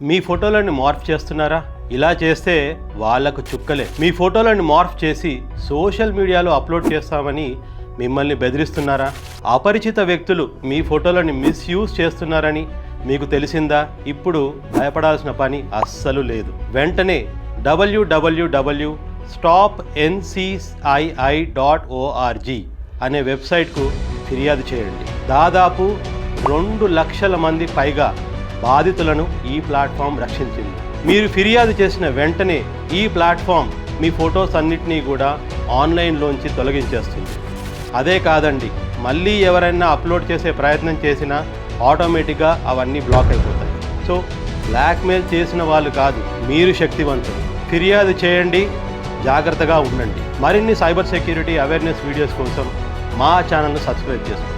మీ ఫోటోలను మార్ఫ్ చేస్తున్నారా? ఇలా చేస్తే వాళ్లకు చుక్కలే. మీ ఫోటోలను మార్ఫ్ చేసి సోషల్ మీడియాలో అప్లోడ్ చేస్తామని మిమ్మల్ని బెదిరిస్తున్నారా? అపరిచిత వ్యక్తులు మీ ఫోటోలను మిస్యూజ్ చేస్తున్నారని మీకు తెలిసిందా? ఇప్పుడు భయపడాల్సిన పని అస్సలు లేదు. వెంటనే www.stopncii.org అనే వెబ్సైట్కు ఫిర్యాదు చేయండి. దాదాపు 2 లక్షల మంది పైగా బాధితులను ఈ ప్లాట్ఫామ్ రక్షించింది. మీరు ఫిర్యాదు చేసిన వెంటనే ఈ ప్లాట్ఫామ్ మీ ఫొటోస్ అన్నిటినీ కూడా ఆన్లైన్లోంచి తొలగించేస్తుంది. అదే కాదండి, మళ్ళీ ఎవరైనా అప్లోడ్ చేసే ప్రయత్నం చేసినా ఆటోమేటిక్గా అవన్నీ బ్లాక్ అయిపోతాయి. సో బ్లాక్మెయిల్ చేసిన వాళ్ళు కాదు, మీరు శక్తివంతులు. ఫిర్యాదు చేయండి, జాగ్రత్తగా ఉండండి. మరిన్ని సైబర్ సెక్యూరిటీ అవేర్నెస్ వీడియోస్ కోసం మా ఛానల్ను సబ్స్క్రైబ్ చేసుకోండి.